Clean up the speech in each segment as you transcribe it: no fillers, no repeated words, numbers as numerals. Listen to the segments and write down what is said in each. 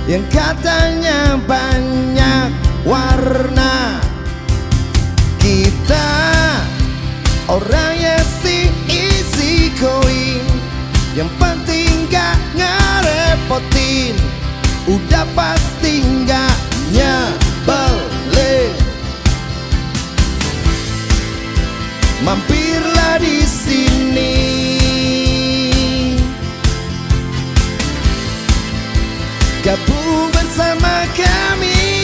yang katanya banyak warna. Kita orangnya si easy going, yang penting gak ngerepotin, udah pasti gak nyebelin. Mampirlah di sini, gabung bersama kami.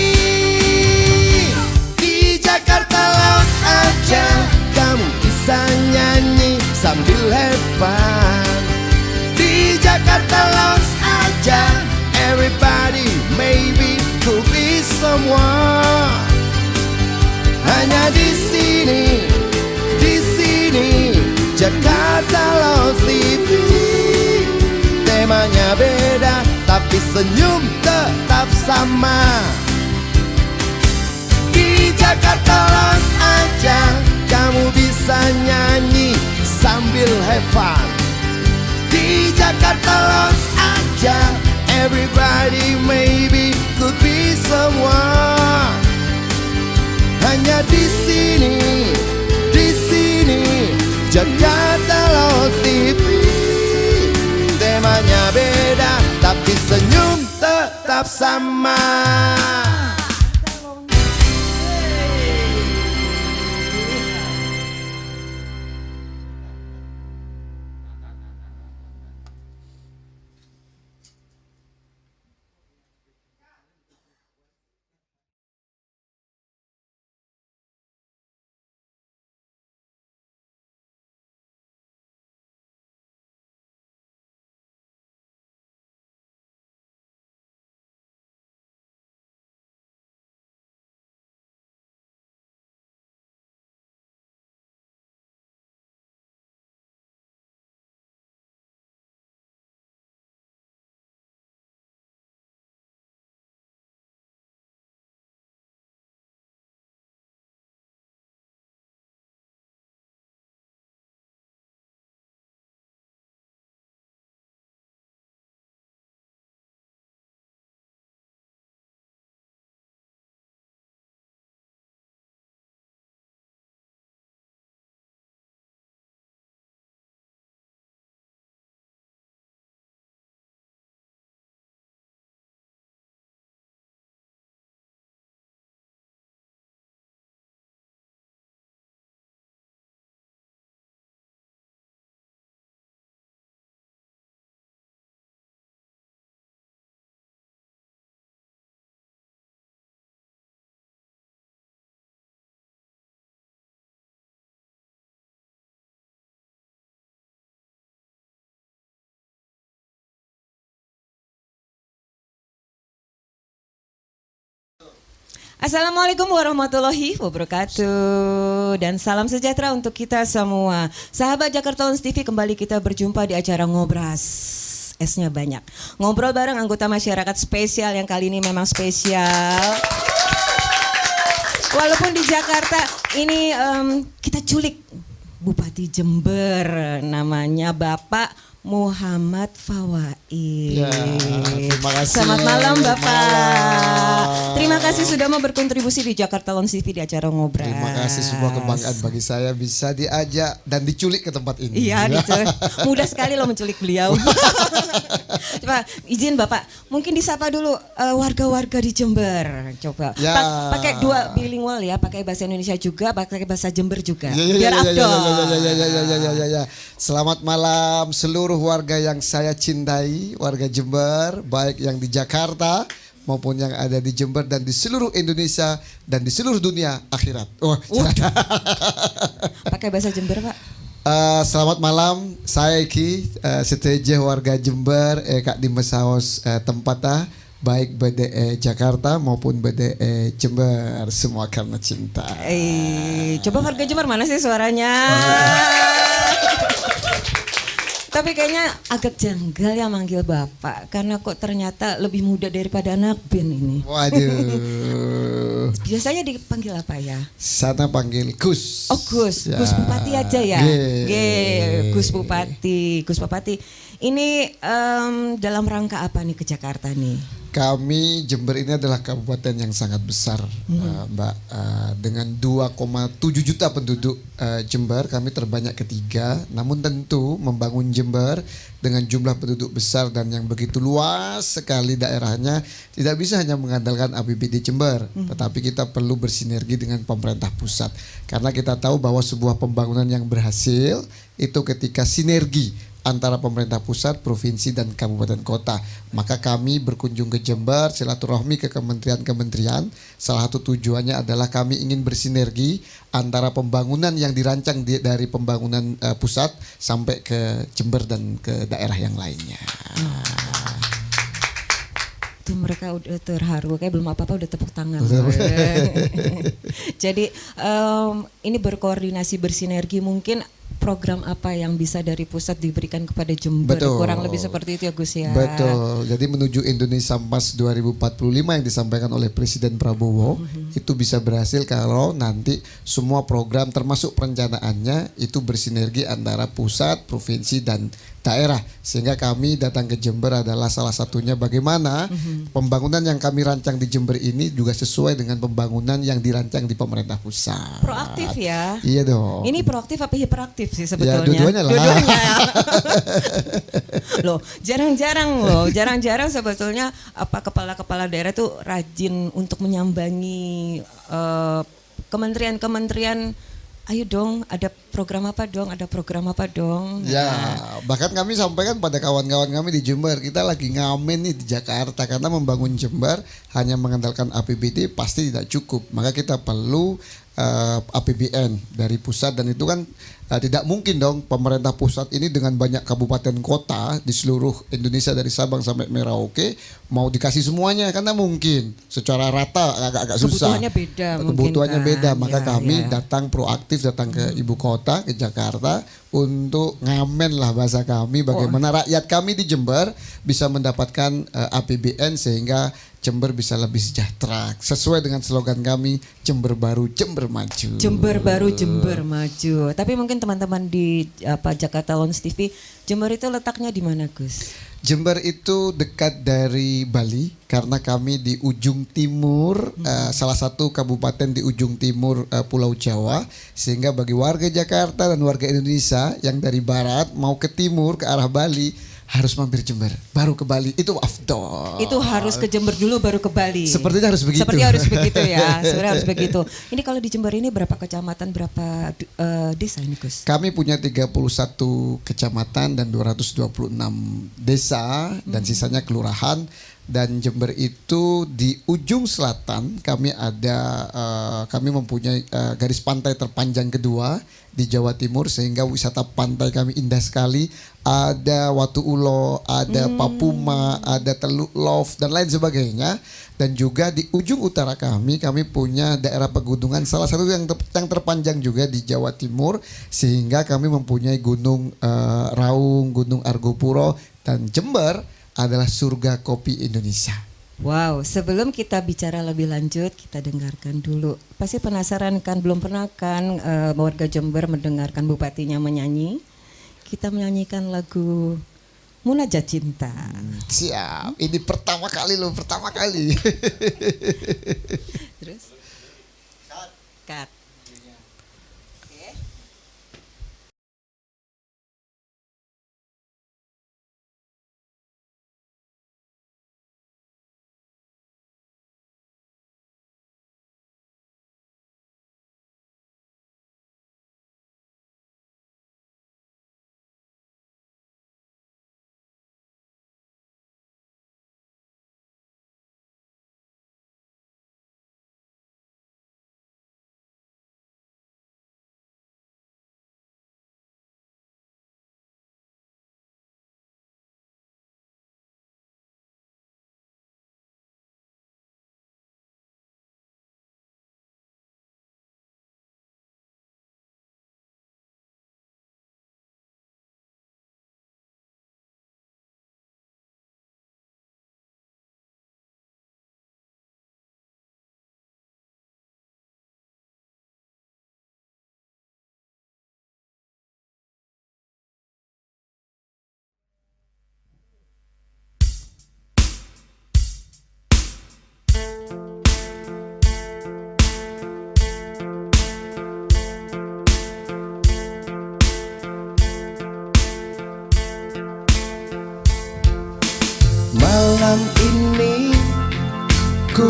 Di Jakarta Lounge aja kamu bisa nyanyi sambil have fun. Di Jakarta Lounge aja everybody maybe could be someone. Hanya di sini, Jakarta Lounge TV. Temanya beda tapi senyum tetap sama. Di Jakarta Lounge aja kamu bisa nyanyi sambil have fun. Di Jakarta Lounge aja everybody maybe could be someone. Hanya di sini, Jakarta Lounge TV. Temanya beda tapi senyum tetap sama. Assalamualaikum warahmatullahi wabarakatuh. Dan salam sejahtera untuk kita semua. Sahabat Jakarta Lounge TV, kembali kita berjumpa di acara Ngobras. S-nya banyak. Ngobrol bareng anggota masyarakat spesial yang kali ini memang spesial. Walaupun di Jakarta ini kita culik Bupati Jember, namanya Bapak Muhammad Fawaid. Ya, terima kasih. Selamat malam Bapak. Malam. Terima kasih sudah mau berkontribusi di Jakarta Lounge TV di acara Ngobras. Terima kasih, sebuah kebanggaan bagi saya bisa diajak dan diculik ke tempat ini. Iya, diculik. Mudah sekali loh menculik beliau. Coba izin Bapak, mungkin disapa dulu warga-warga di Jember. Coba. Ya. Pakai dua bilingual ya, pakai bahasa Indonesia juga, pakai bahasa Jember juga. Ya, Biar afdol. Ya. Selamat malam seluruh warga yang saya cintai, warga Jember, baik yang di Jakarta maupun yang ada di Jember dan di seluruh Indonesia dan di seluruh dunia akhirat. Pakai bahasa Jember Pak. Selamat malam, saya Iki, seteje warga Jember, Kak di Mesaos tempatnya, baik BDE Jakarta maupun BDE Jember, semua karena cinta. Coba warga Jember mana sih suaranya? Tapi kayaknya agak janggal ya manggil Bapak, karena kok ternyata lebih muda daripada anak band ini. Waduh. Biasanya dipanggil apa ya? Sana panggil Gus. Oh Gus, Ya. Gus Bupati aja ya. Ge. Gus Bupati, Gus Bupati. Ini dalam rangka apa nih ke Jakarta nih? Kami Jember ini adalah kabupaten yang sangat besar, Mbak. Dengan 2,7 juta penduduk Jember, kami terbanyak ketiga. Namun tentu membangun Jember dengan jumlah penduduk besar dan yang begitu luas sekali daerahnya, tidak bisa hanya mengandalkan APBD Jember, tetapi kita perlu bersinergi dengan pemerintah pusat. Karena kita tahu bahwa sebuah pembangunan yang berhasil itu ketika sinergi antara pemerintah pusat, provinsi, dan kabupaten kota. Maka kami berkunjung ke Jember, silaturahmi ke kementerian-kementerian. Salah satu tujuannya adalah kami ingin bersinergi antara pembangunan yang dirancang dari pembangunan pusat sampai ke Jember dan ke daerah yang lainnya. Tuh mereka udah terharu, kayak belum apa-apa udah tepuk tangan. Jadi ini berkoordinasi, bersinergi, mungkin program apa yang bisa dari pusat diberikan kepada Jember. Betul. Kurang lebih seperti itu ya Gus ya. Betul. Jadi menuju Indonesia Emas 2045 yang disampaikan oleh Presiden Prabowo itu bisa berhasil kalau nanti semua program termasuk perencanaannya itu bersinergi antara pusat, provinsi, dan daerah. Sehingga kami datang ke Jember adalah salah satunya bagaimana pembangunan yang kami rancang di Jember ini juga sesuai dengan pembangunan yang dirancang di pemerintah pusat. Proaktif ya. Iya dong. Ini proaktif apa hiperaktif sih sebetulnya? Ya, dua-duanya lah. Dua-duanya. Loh, jarang-jarang sebetulnya apa kepala-kepala daerah tuh rajin untuk menyambangi kementerian-kementerian. Ayo dong, ada program apa dong? Ya, bahkan kami sampaikan pada kawan-kawan kami di Jember, kita lagi ngamen nih di Jakarta karena membangun Jember hanya mengandalkan APBD pasti tidak cukup. Maka kita perlu APBN dari pusat dan itu kan tidak mungkin dong pemerintah pusat ini dengan banyak kabupaten kota di seluruh Indonesia dari Sabang sampai Merauke mau dikasih semuanya karena mungkin secara rata agak susah. Kebutuhannya beda, kan. maka Ya, kami ya. datang proaktif datang ke ibu kota ke Jakarta untuk ngamen lah bahasa kami bagaimana rakyat kami di Jember bisa mendapatkan APBN sehingga Jember bisa lebih sejahtera sesuai dengan slogan kami Jember Baru Jember Maju. Jember Baru Jember Maju. Tapi mungkin teman-teman di Jakarta Lounge TV, Jember itu letaknya di mana Gus? Jember itu dekat dari Bali karena kami di ujung timur, salah satu kabupaten di ujung timur Pulau Jawa, sehingga bagi warga Jakarta dan warga Indonesia yang dari barat mau ke timur ke arah Bali harus mampir Jember, baru ke Bali itu afdol. Itu harus ke Jember dulu baru ke Bali. Sepertinya harus begitu. Sepertinya harus begitu ya. Sebenarnya harus begitu. Ini kalau di Jember ini berapa kecamatan, berapa desa ini Gus? Kami punya 31 kecamatan dan 226 desa dan sisanya kelurahan. Dan Jember itu di ujung selatan kami ada kami mempunyai garis pantai terpanjang kedua di Jawa Timur sehingga wisata pantai kami indah sekali. Ada Watu Ulo, ada Papuma, ada Teluk Love dan lain sebagainya. Dan juga di ujung utara kami punya daerah pegunungan salah satu yang terpanjang juga di Jawa Timur sehingga kami mempunyai Gunung Raung, Gunung Argopuro dan Jember adalah surga kopi Indonesia. Wow, sebelum kita bicara lebih lanjut, kita dengarkan dulu. Pasti penasaran kan, belum pernah kan warga Jember mendengarkan bupatinya menyanyi? Kita menyanyikan lagu Munajat Cinta. Siap, ini pertama kali loh, pertama kali. Terus? Cut.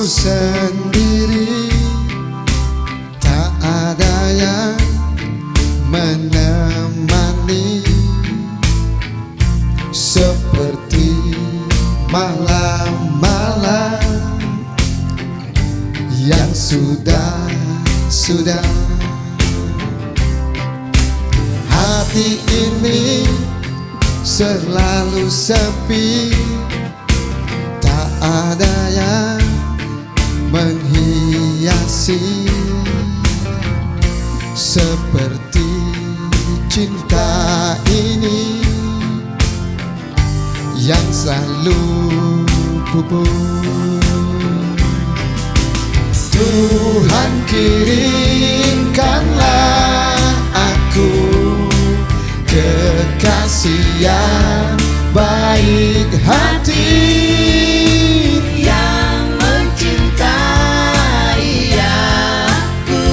sendiri, tak ada yang menemani, seperti malam-malam yang sudah hati ini selalu sepi, tak ada yang menghiasi, seperti cinta ini yang selalu pupus. Tuhan kirimkanlah aku kekasih yang baik hati, yang mencintai aku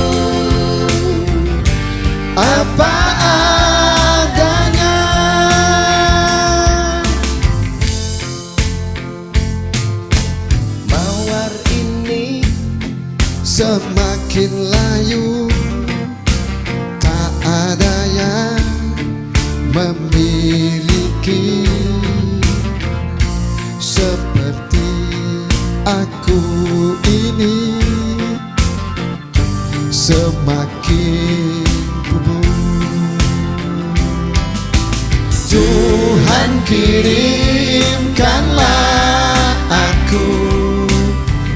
apa adanya. Mawar ini semakin layu, tak ada yang memiliki, seperti aku ini semakin pupus. Tuhan kirimkanlah aku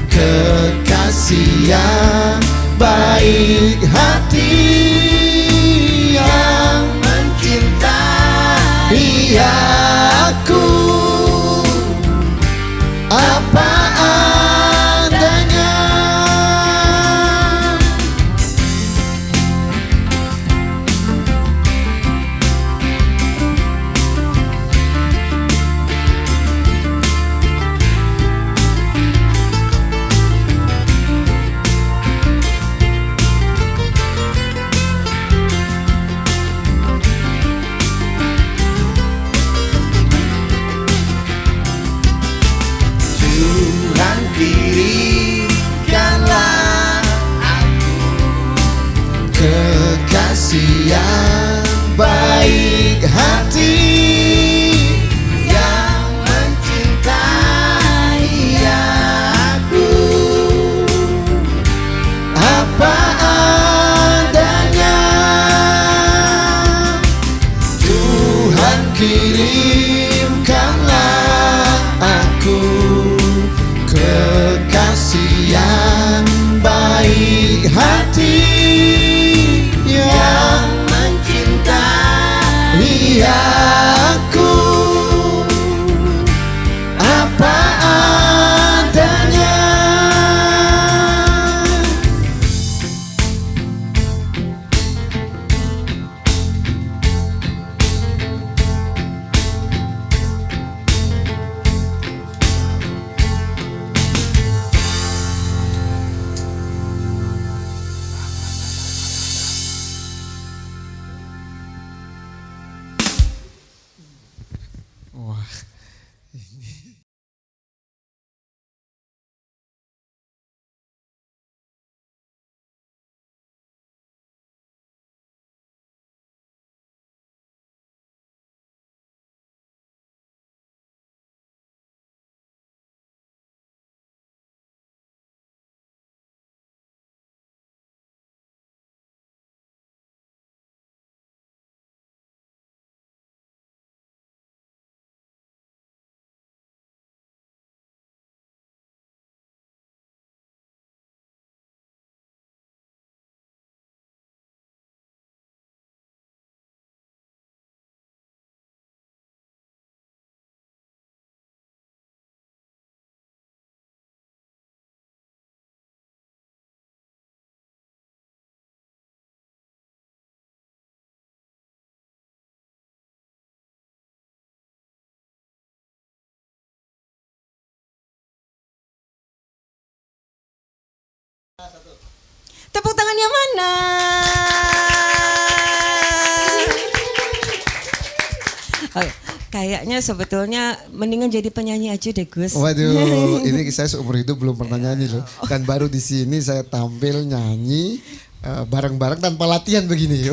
kekasih yang baik hati, yang mencintai aku apa adanya. Tuhan kirimkanlah aku kekasih yang baik hati, yang mencintai aku apa adanya. Tuhan kirimkanlah aku kekasih yang baik hati, yang mencintai aku apa adanya. Wah. Tepuk tangan yang mana? Oke, kayaknya sebetulnya mendingan jadi penyanyi aja deh Gus. Waduh, ini saya seumur hidup belum pernah nyanyi loh. Dan baru di sini saya tampil nyanyi bareng-bareng tanpa latihan begini.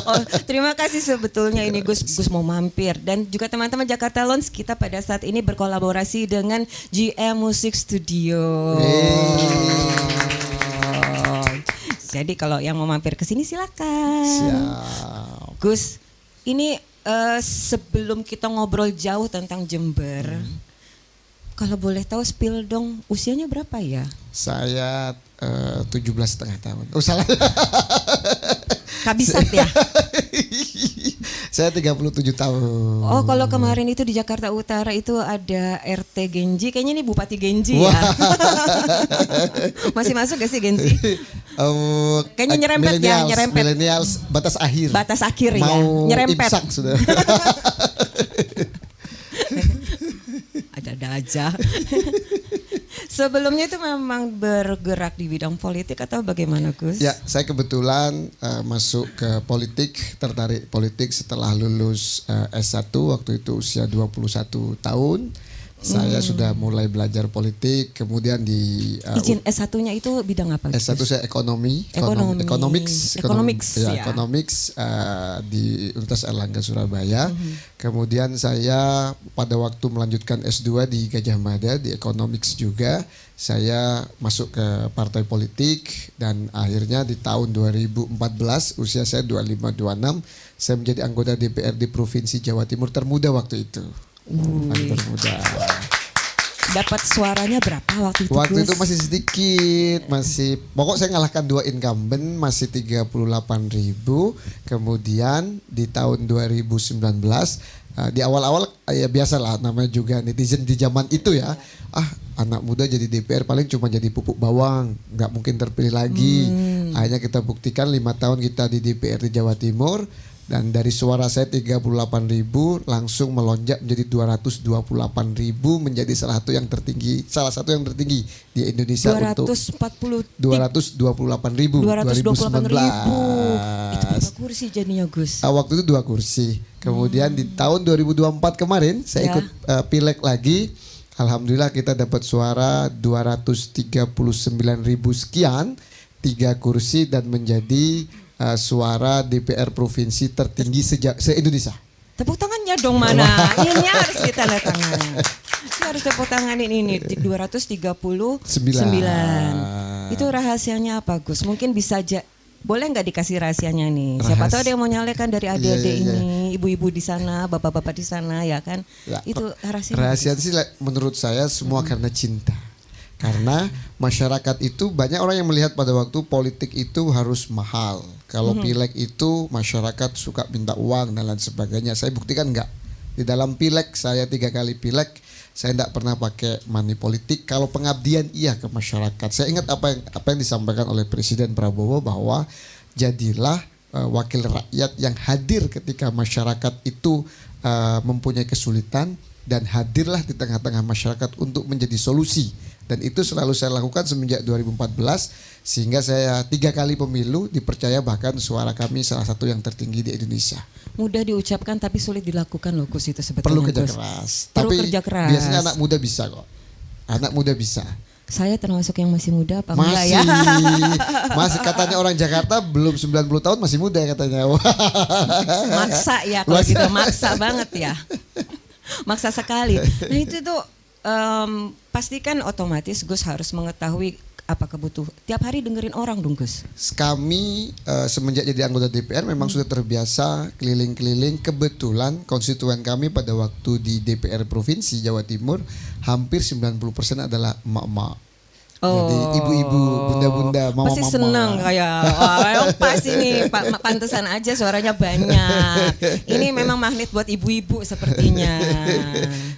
Oh, terima kasih sebetulnya ini Gus mau mampir dan juga teman-teman Jakarta Lounge kita pada saat ini berkolaborasi dengan GM Music Studio. Jadi kalau yang mau mampir ke sini silakan. Siap. Gus, ini sebelum kita ngobrol jauh tentang Jember, kalau boleh tahu spill dong usianya berapa ya? Saya 17,5 tahun. Oh salah. Kabisat ya? Saya 37 tahun. Oh kalau kemarin itu di Jakarta Utara itu ada RT Genji, kayaknya ini Bupati Genji ya. Masih masuk gak sih Genji? Kayaknya nyerempet ya, nyerempet. Millennials batas akhir. Batas akhir ya, mau nyerempet. imsak sudah. Ada aja. Sebelumnya itu memang bergerak di bidang politik atau bagaimana Gus? Ya, saya kebetulan masuk ke politik, tertarik politik setelah lulus S1 waktu itu usia 21 tahun. Saya sudah mulai belajar politik, kemudian di izin S1-nya itu bidang apa? S1 saya ekonomi, economics di Universitas Airlangga Surabaya. Kemudian saya pada waktu melanjutkan S2 di Gajah Mada di economics juga, saya masuk ke partai politik dan akhirnya di tahun 2014 usia saya 25-26 saya menjadi anggota DPRD Provinsi Jawa Timur termuda waktu itu. Termuda. Dapat suaranya berapa waktu itu? Waktu Gus? itu masih sedikit, pokok saya ngalahkan 2 incumbent masih 38.000. Kemudian di tahun 2019 di awal-awal ya biasalah namanya juga netizen di zaman itu ya. Anak muda jadi DPR paling cuma jadi pupuk bawang, nggak mungkin terpilih lagi. Akhirnya kita buktikan 5 tahun kita di DPR di Jawa Timur. Dan dari suara saya 38.000 langsung melonjak menjadi 228.000 menjadi salah satu yang tertinggi di Indonesia 228.000 itu berapa kursi jadinya Gus? Waktu itu 2 kursi. Kemudian di tahun 2024 kemarin saya ikut pileg lagi. Alhamdulillah kita dapat suara 239.000 sekian, 3 kursi dan menjadi suara DPR provinsi tertinggi se-Indonesia. Tepuk tangannya dong mana? Ini harus kita tanda tangan. Kita harus tepuk tangan ini 239. Itu rahasianya apa Gus? Mungkin bisa boleh nggak dikasih rahasianya nih? Siapa tahu ada yang mau nyalekan dari adik-adik ini, ibu-ibu di sana, bapak-bapak di sana ya kan? Ya, itu rahasia sih menurut saya semua karena cinta. Karena masyarakat itu banyak orang yang melihat pada waktu politik itu harus mahal. Kalau pileg itu masyarakat suka minta uang dan lain sebagainya. Saya buktikan enggak. Di dalam pileg saya 3 kali pileg saya enggak pernah pakai money politik. Kalau pengabdian iya ke masyarakat. Saya ingat apa yang disampaikan oleh Presiden Prabowo bahwa jadilah wakil rakyat yang hadir ketika masyarakat itu mempunyai kesulitan dan hadirlah di tengah-tengah masyarakat untuk menjadi solusi. Dan itu selalu saya lakukan semenjak 2014 sehingga saya 3 kali pemilu dipercaya bahkan suara kami salah satu yang tertinggi di Indonesia. Mudah diucapkan tapi sulit dilakukan loh Gus itu sebetulnya. Perlu kerja keras. Tapi kerja keras. Biasanya anak muda bisa kok. Anak muda bisa. Saya termasuk yang masih muda apa enggak ya? Masih katanya orang Jakarta belum 90 tahun masih muda katanya. Maksa ya kalau gitu, maksa banget ya. Maksa sekali. Nah itu tuh pastikan otomatis Gus harus mengetahui apa kebutuhan. Tiap hari dengerin orang dong Gus. Kami semenjak jadi anggota DPR memang sudah terbiasa keliling-keliling. Kebetulan konstituen kami pada waktu di DPR Provinsi Jawa Timur hampir 90% adalah emak-emak. Jadi ibu-ibu, bunda-bunda, mama-mama. Pasti senang kayak pas ini pantesan aja suaranya banyak. Ini memang magnet buat ibu-ibu sepertinya.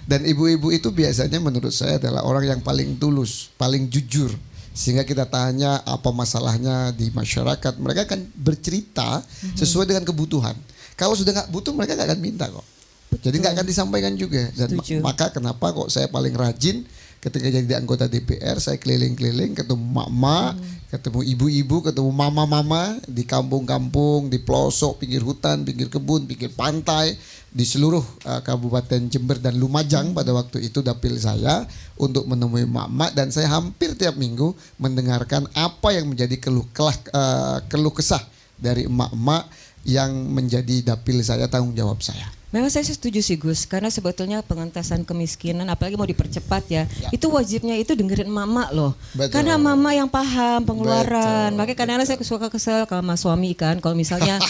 Dan ibu-ibu itu biasanya menurut saya adalah orang yang paling tulus, paling jujur. Sehingga kita tanya apa masalahnya di masyarakat, mereka akan bercerita sesuai dengan kebutuhan. Kalau sudah nggak butuh mereka nggak akan minta kok. Betul. Jadi nggak akan disampaikan juga. Dan maka kenapa kok saya paling rajin ketika jadi anggota DPR saya keliling-keliling ketemu mak-mak, ketemu ibu-ibu, ketemu mama-mama di kampung-kampung, di pelosok, pinggir hutan, pinggir kebun, pinggir pantai, di seluruh Kabupaten Jember dan Lumajang pada waktu itu dapil saya untuk menemui mak-mak, dan saya hampir tiap minggu mendengarkan apa yang menjadi keluh kesah dari emak-emak yang menjadi dapil saya, tanggung jawab saya. Memang saya setuju sih Gus, karena sebetulnya pengentasan kemiskinan apalagi mau dipercepat ya, itu wajibnya itu dengerin mama loh. Betul. Karena mama yang paham pengeluaran. Betul, Makanya kadang-kadang saya suka kesel sama suami kan, kalau misalnya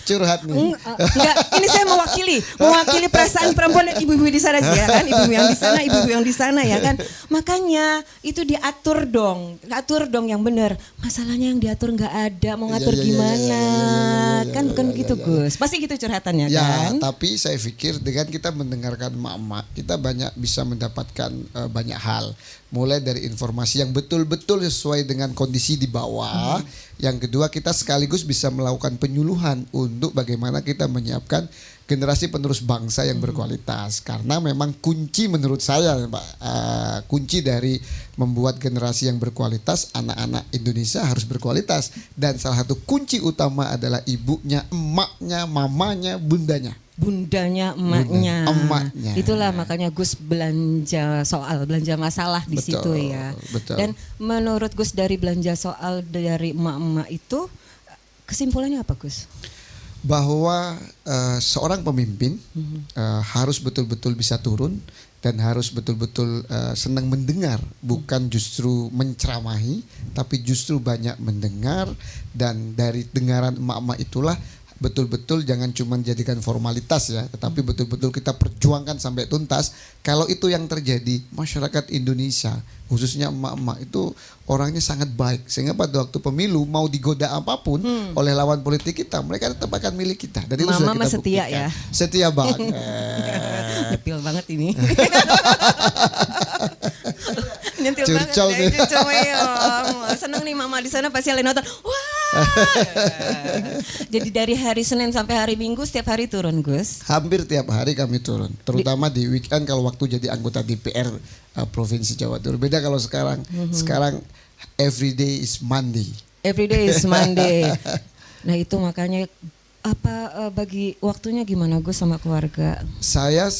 Curhat nih. enggak, ini saya mewakili perasaan perempuan dan ibu-ibu di sana sih ya kan, ibu-ibu yang di sana ya kan. Makanya itu diatur dong yang benar. Masalahnya yang diatur nggak ada, mau ngatur gimana? Kan bukan begitu Gus. Pasti gitu curhatannya Ya, kan. tapi saya pikir dengan kita mendengarkan emak-emak, kita banyak bisa mendapatkan banyak hal. Mulai dari informasi yang betul-betul sesuai dengan kondisi di bawah. Yang kedua, kita sekaligus bisa melakukan penyuluhan untuk bagaimana kita menyiapkan generasi penerus bangsa yang berkualitas. Karena memang kunci menurut saya, Pak, kunci dari membuat generasi yang berkualitas, anak-anak Indonesia harus berkualitas. Dan salah satu kunci utama adalah ibunya, emaknya, mamanya, bundanya. Emaknya. Emaknya. Itulah makanya Gus belanja masalah di Betul, situ ya. betul. Dan menurut Gus dari belanja soal dari emak-emak itu kesimpulannya apa Gus? Bahwa seorang pemimpin harus betul-betul bisa turun dan harus betul-betul senang mendengar, bukan justru menceramahi, tapi justru banyak mendengar. Dan dari dengaran emak-emak itulah betul-betul jangan cuma jadikan formalitas ya, tetapi betul-betul kita perjuangkan sampai tuntas. Kalau itu yang terjadi, masyarakat Indonesia khususnya emak-emak itu orangnya sangat baik, sehingga pada waktu pemilu mau digoda apapun oleh lawan politik kita, mereka tetap akan milik kita. Dan itu sudah Mama kita setia buktikan. ya. Setia banget. Depil banget ini. Nyentil Curcol banget nih. deh, cucu meong. Seneng nih mama di sana pasti lagi nonton. Wah. Jadi dari hari Senin sampai hari Minggu setiap hari turun Gus. Hampir tiap hari kami turun, terutama di weekend kalau waktu jadi anggota DPR Provinsi Jawa Timur. Beda kalau sekarang. Sekarang every day is Monday. Every day is Monday. Nah itu makanya bagi waktunya gimana Gus sama keluarga? Saya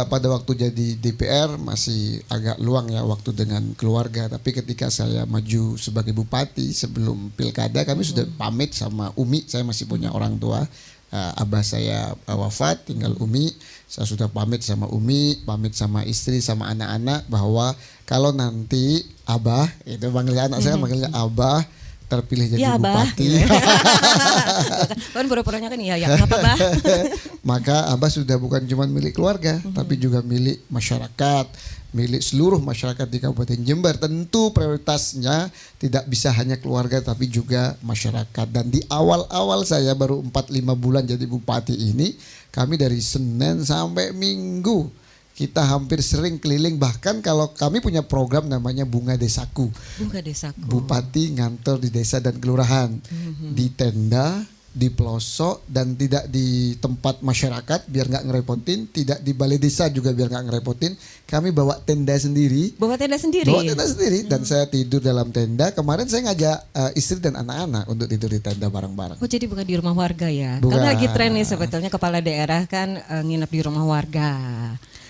pada waktu jadi DPR masih agak luang ya waktu dengan keluarga. Tapi ketika saya maju sebagai bupati sebelum pilkada, kami sudah pamit sama Umi. Saya masih punya orang tua. Abah saya wafat, tinggal Umi. Saya sudah pamit sama Umi, pamit sama istri, sama anak-anak bahwa kalau nanti Abah, itu panggilnya anak saya panggilnya Abah, terpilih jadi Ya, Abah. bupati. Kan pura-puranya kan iya ya, kenapa Bah? Maka Abah sudah bukan cuma milik keluarga, tapi juga milik masyarakat, milik seluruh masyarakat di Kabupaten Jember. Tentu prioritasnya tidak bisa hanya keluarga tapi juga masyarakat. Dan di awal-awal saya baru 4-5 bulan jadi bupati ini, kami dari Senin sampai Minggu kita hampir sering keliling. Bahkan kalau kami punya program namanya Bunga Desaku. Bunga Desaku. Bupati ngantor di desa dan kelurahan, di tenda, di pelosok, dan tidak di tempat masyarakat biar nggak ngerepotin, tidak di balai desa juga biar nggak ngerepotin. Kami bawa tenda sendiri. Bawa tenda sendiri. Dan saya tidur dalam tenda. Kemarin saya ngajak istri dan anak-anak untuk tidur di tenda bareng-bareng. Oh jadi bukan di rumah warga ya? Bukan. Karena lagi tren nih sebetulnya kepala daerah kan nginep di rumah warga.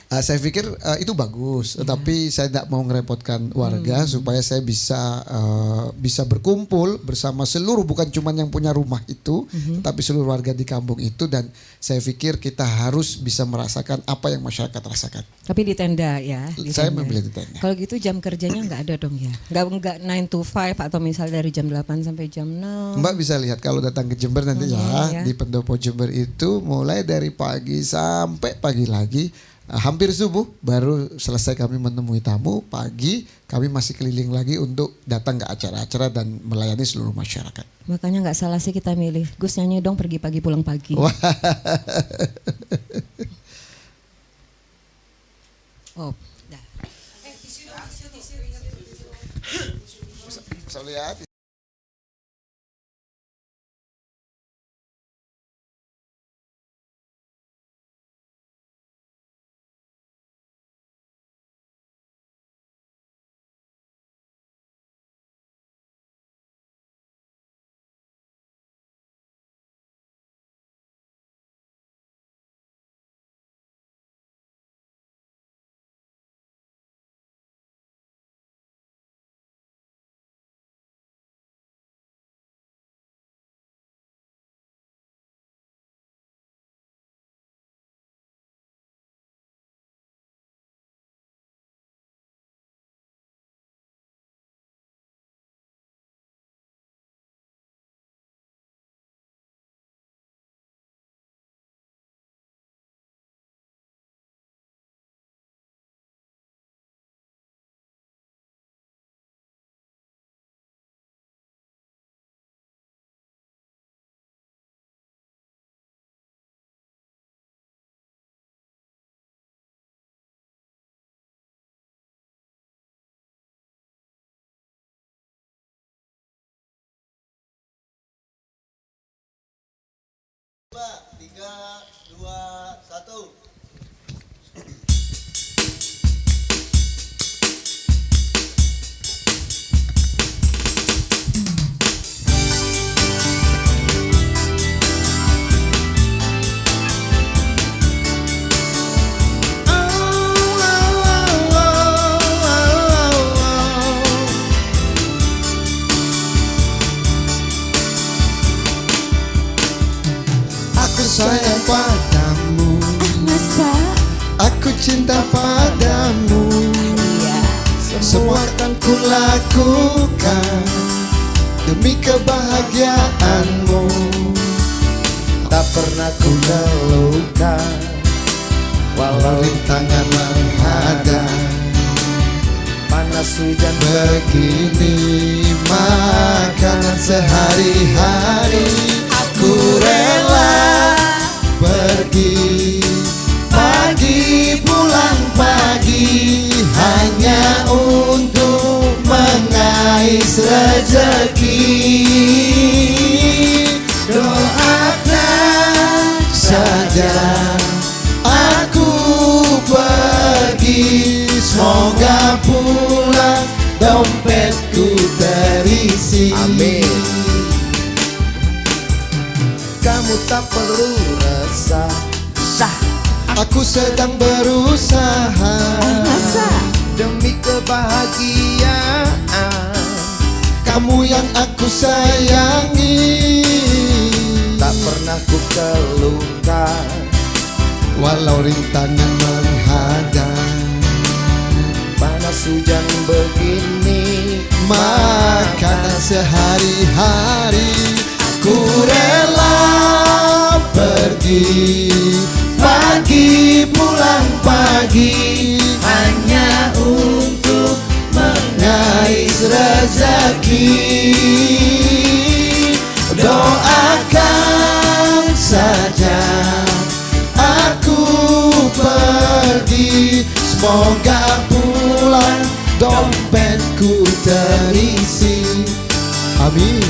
Saya pikir itu bagus, tapi saya tidak mau ngerepotkan warga supaya saya bisa berkumpul bersama seluruh, bukan cuma yang punya rumah itu, tapi seluruh warga di kampung itu. Dan saya pikir kita harus bisa merasakan apa yang masyarakat rasakan. Tapi di tenda ya? Saya memilih di tenda. Kalau gitu jam kerjanya nggak ada dong ya? Nggak 9 to 5 atau misal dari jam 8 sampai jam 6? Mbak bisa lihat kalau datang ke Jember nanti ya, di Pendopo Jember itu mulai dari pagi sampai pagi lagi. Hampir subuh baru selesai kami menemui tamu. Pagi kami masih keliling lagi untuk datang ke acara-acara dan melayani seluruh masyarakat. Makanya nggak salah sih kita milih Gus nyanyi dong pergi pagi pulang pagi. Oh, dah. Bisa lihat. 3, 2, 1. Aku sayang padamu, Masa? aku cinta padamu. Iya. Semua akan kulakukan demi kebahagiaanmu. Tak pernah ku lukan walau rintangan menghadang. Panas hujan begini, makanan sehari-hari. Aku rela pergi pagi pulang pagi hanya untuk mengais rezeki. Doakan saja aku pergi, semoga pulang dompetku terisi. Amin. Kamu tak perlu resah, aku sedang berusaha Masa? demi kebahagiaan kamu yang aku sayangi. Tak pernah ku keluhkan walau rintangan menghadang. Panas hujan begini, makanan sehari-hari. Ku rela pergi pagi pulang pagi hanya untuk mengais rezeki. Doakan saja aku pergi, semoga pulang dompetku terisi. Amin.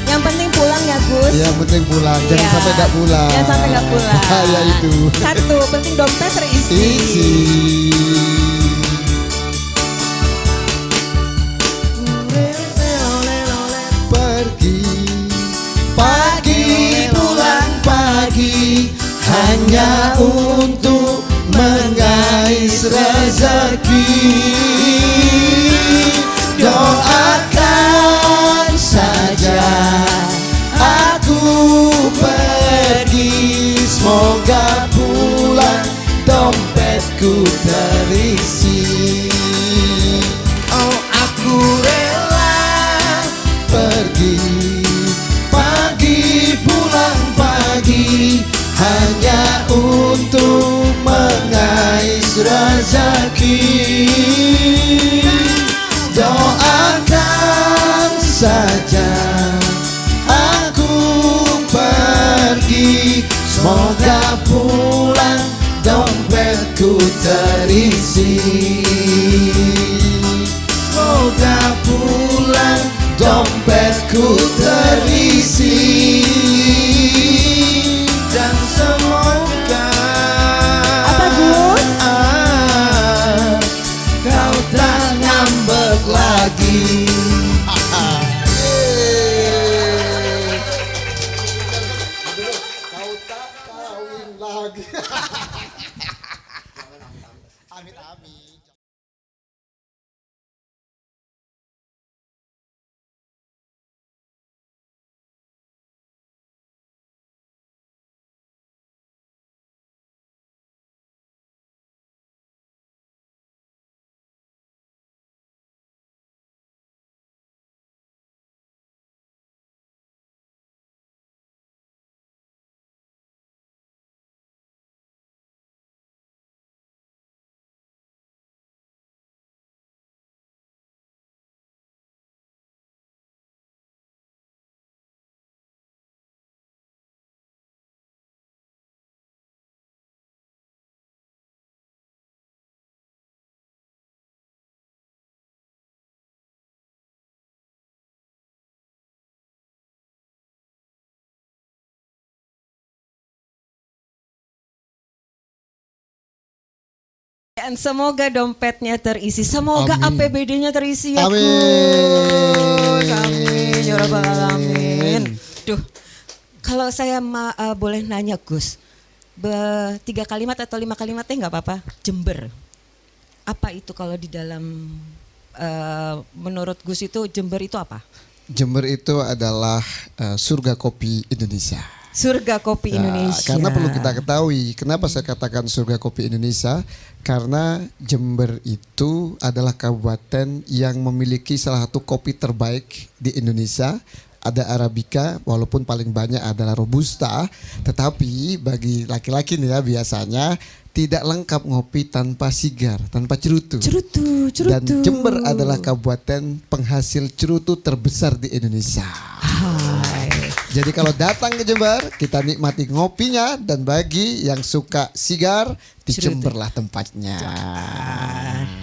Yang penting pulang ya Gus. Yang penting pulang, jangan Iya. sampai gak pulang. Jangan sampai gak pulang. Bahaya itu. Satu, penting dompet terisi. Isi. Pergi pagi pulang pagi hanya untuk mengais rezeki. Doakan saja aku pergi, semoga pulang dompetku terisi. Oh, aku rela pergi pagi pulang pagi hanya untuk mengais rezeki. Doakan saja aku pergi, semoga pulang dompetku terisi. Semoga pulang dompetku terisi. Dan semoga Apa, Gus? kau tak ngambek lagi. Kau tak kawin lagi. Amit amit. Dan semoga dompetnya terisi, semoga Amin. APBD-nya terisi ya Amin. Gus. Amin ya rabbal alamin. Duh, kalau saya boleh nanya Gus, 3 kalimat atau 5 kalimatnya nggak apa-apa. Jember, apa itu kalau di dalam menurut Gus itu Jember itu apa? Jember itu adalah surga kopi Indonesia. Surga kopi Indonesia. Karena perlu kita ketahui, kenapa saya katakan surga kopi Indonesia? Karena Jember itu adalah kabupaten yang memiliki salah satu kopi terbaik di Indonesia. Ada Arabica, walaupun paling banyak adalah Robusta, tetapi bagi laki-laki nih ya biasanya tidak lengkap ngopi tanpa sigar, tanpa cerutu. Cerutu. Dan Jember adalah kabupaten penghasil cerutu terbesar di Indonesia. Hai. Jadi kalau datang ke Jember, kita nikmati ngopinya, dan bagi yang suka sigar, di Cerutu. Jember lah tempatnya.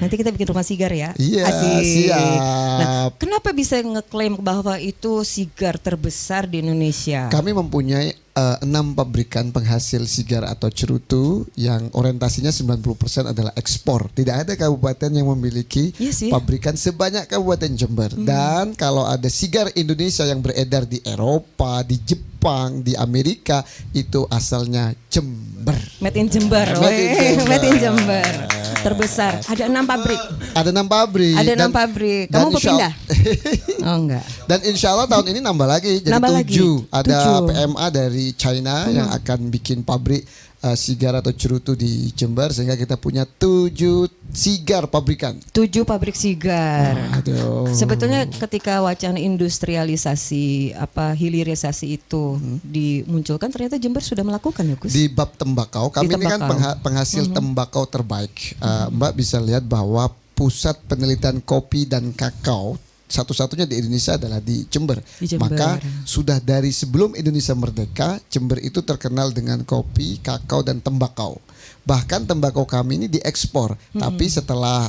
Nanti kita bikin rumah sigar ya. Iya, Asik. siap. Nah, kenapa bisa ngeklaim bahwa itu sigar terbesar di Indonesia? Kami mempunyai 6 pabrikan penghasil sigar atau cerutu yang orientasinya 90% adalah ekspor. Tidak ada kabupaten yang memiliki Iya sih. pabrikan sebanyak Kabupaten Jember. Dan kalau ada sigar Indonesia yang beredar di Eropa, di Jepang, di Amerika, itu asalnya Jember. Made in Jember. Made in Jember. Made in Jember. Terbesar. Ada 6 pabrik. Ada 6 pabrik. Ada 6 pabrik. Kamu mau pindah? Oh enggak. Dan insya Allah tahun ini nambah lagi, jadi Nambah lagi. 7. Ada 7. PMA dari China yang akan bikin pabrik sigar atau cerutu di Jember, sehingga kita punya 7 sigar pabrikan. 7 pabrik sigar. Aduh. Sebetulnya ketika wacana industrialisasi hilirisasi itu dimunculkan, ternyata Jember sudah melakukan ya Gus. Di bab tembakau, kami ini kan tembakau. penghasil tembakau terbaik. Mbak bisa lihat bahwa pusat penelitian kopi dan kakao satu-satunya di Indonesia adalah di Jember. Di Jember. Maka sudah dari sebelum Indonesia merdeka, Jember itu terkenal dengan kopi, kakao, dan tembakau. Bahkan tembakau kami ini diekspor. Tapi setelah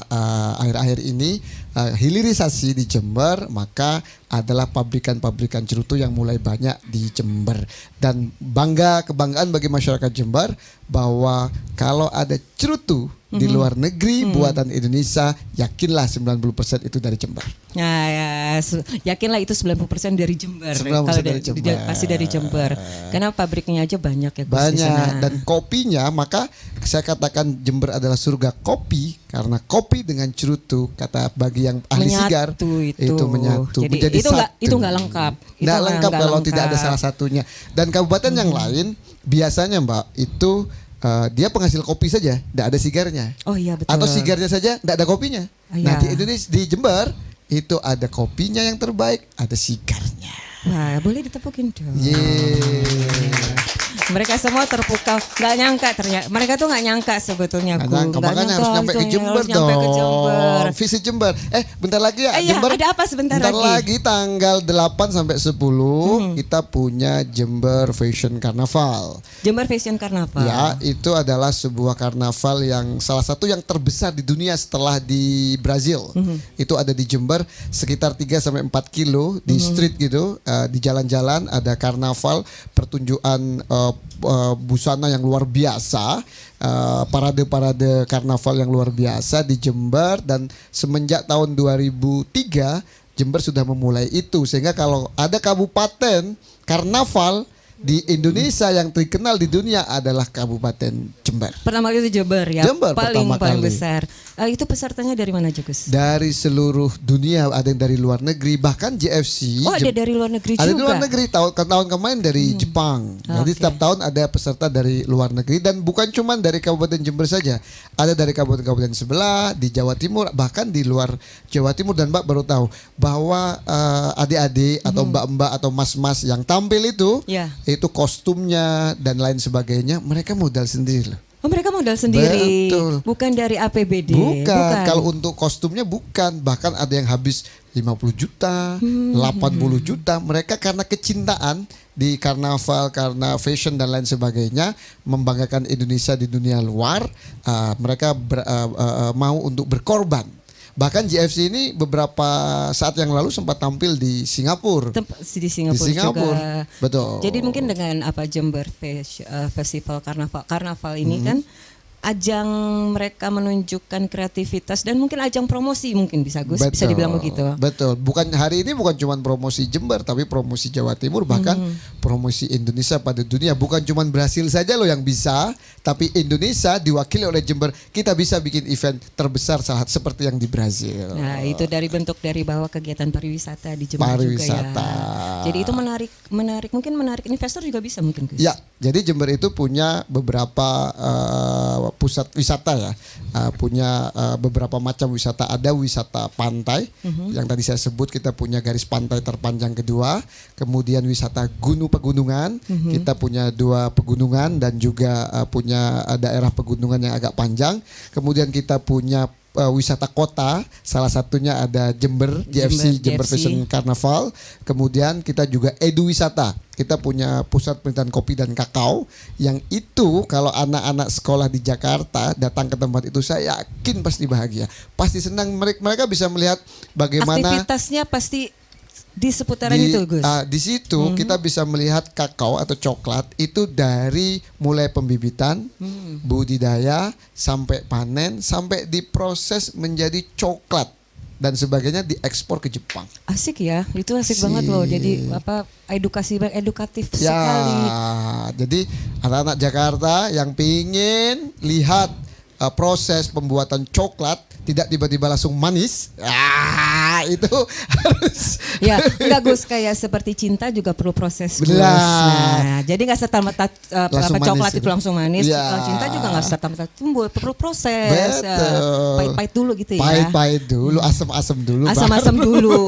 akhir-akhir ini hilirisasi di Jember, maka adalah pabrikan-pabrikan cerutu yang mulai banyak di Jember. Dan kebanggaan bagi masyarakat Jember bahwa kalau ada cerutu di luar negeri buatan Indonesia, yakinlah 90% itu dari Jember. Nah, yakinlah itu 90% dari Jember. 90% Kalau dari Jember. pasti dari Jember. Karena pabriknya aja banyak ya Gus di sana. Banyak, dan kopinya, maka saya katakan Jember adalah surga kopi karena kopi dengan cerutu, kata bagi yang ahli sigar itu menyatu. Jadi menjadi itu satu. nggak lengkap. Nggak lengkap kalau lengkap. tidak ada salah satunya. Dan kabupaten yang lain biasanya Mbak itu dia penghasil kopi saja, tidak ada sigarnya. Oh iya betul. Atau sigarnya saja, tidak ada kopinya. Oh, Nah iya. di Indonesia, di Jember itu ada kopinya yang terbaik, ada sigarnya. Wah, boleh ditepukin dong. Yeay. Mereka semua terpukau, nggak nyangka ternyata. Mereka tuh nggak nyangka sebetulnya. Nggak nyangka, makanya harus nyampe ke Jember harus nyampe ke Jember. dong. Visit Jember. Bentar lagi ya Iya, Jember. ada apa sebentar Bentar lagi? lagi tanggal 8 sampai 10 kita punya Jember Fashion Carnaval. Jember Fashion Carnaval. Ya, itu adalah sebuah karnaval yang salah satu yang terbesar di dunia setelah di Brazil. Itu ada di Jember sekitar 3 sampai 4 kilo di street gitu, di jalan-jalan ada karnaval, pertunjukan busana yang luar biasa, parade-parade karnaval yang luar biasa di Jember. Dan semenjak tahun 2003 Jember sudah memulai itu, sehingga kalau ada kabupaten karnaval di Indonesia yang terkenal di dunia adalah Kabupaten Jember. Pertama kali itu Jember ya. Jember paling pertama kali. besar. Itu pesertanya dari mana aja Gus? Dari seluruh dunia, ada yang dari luar negeri, bahkan JFC. Oh ada dari luar negeri Ada juga. di luar negeri, tahun kemarin dari Jepang. Jadi Oke. setiap tahun ada peserta dari luar negeri, dan bukan cuma dari Kabupaten Jember saja. Ada dari kabupaten-kabupaten sebelah, di Jawa Timur, bahkan di luar Jawa Timur. Dan Mbak baru tahu bahwa adik-adik atau mbak-mbak atau mas-mas yang tampil itu kostumnya dan lain sebagainya, mereka modal sendiri loh. Oh mereka modal sendiri. Betul. Bukan dari APBD. Bukan. Kalau untuk kostumnya bukan. Bahkan ada yang habis 50 juta, 80 juta. Mereka karena kecintaan di karnaval, karena fashion dan lain sebagainya, membanggakan Indonesia di dunia luar, mereka mau untuk berkorban. Bahkan GFC ini beberapa saat yang lalu sempat tampil di Singapura. Di Singapura, Di Singapura, juga. betul. Jadi mungkin dengan Jember Festival Karnaval ini kan ajang mereka menunjukkan kreativitas dan mungkin ajang promosi mungkin bisa Gus, bisa dibilang begitu. Betul. Bukan hari ini bukan cuma promosi Jember tapi promosi Jawa Timur bahkan promosi Indonesia pada dunia. Bukan cuma Brasil saja loh yang bisa, tapi Indonesia diwakili oleh Jember. Kita bisa bikin event terbesar saat seperti yang di Brazil. Nah, itu dari bentuk dari bahwa kegiatan pariwisata di Jember Pariwisata. juga ya. Jadi itu menarik mungkin menarik investor juga bisa mungkin Gus. Ya, jadi Jember itu punya beberapa pusat wisata ya, punya beberapa macam wisata. Ada wisata pantai yang tadi saya sebut, kita punya garis pantai terpanjang kedua. Kemudian wisata pegunungan, kita punya 2 pegunungan dan juga punya daerah pegunungan yang agak panjang. Kemudian kita punya wisata kota, salah satunya ada Jember JFC, Jember Fashion Carnival. Kemudian kita juga edu wisata. Kita punya pusat penelitian kopi dan kakao yang itu kalau anak-anak sekolah di Jakarta datang ke tempat itu saya yakin pasti bahagia, pasti senang. Mereka bisa melihat bagaimana aktivitasnya pasti di seputaran itu Gus. Di situ kita bisa melihat kakao atau coklat itu dari mulai pembibitan, budidaya, sampai panen, sampai diproses menjadi coklat dan sebagainya, diekspor ke Jepang. Asik ya, itu asik banget loh. Jadi edukatif sekali. Jadi anak-anak Jakarta yang pingin lihat proses pembuatan coklat tidak tiba-tiba langsung manis, itu harus ya enggak Gus, kayak seperti cinta juga perlu proses Gus. Benar. Nah, jadi nggak serta-merta coklat manis itu langsung manis. Ya. Kalau cinta juga nggak serta-merta tumbuh, perlu proses. Pahit-pahit dulu gitu ya. Pahit-pahit dulu, asam-asam dulu. Asam-asam dulu.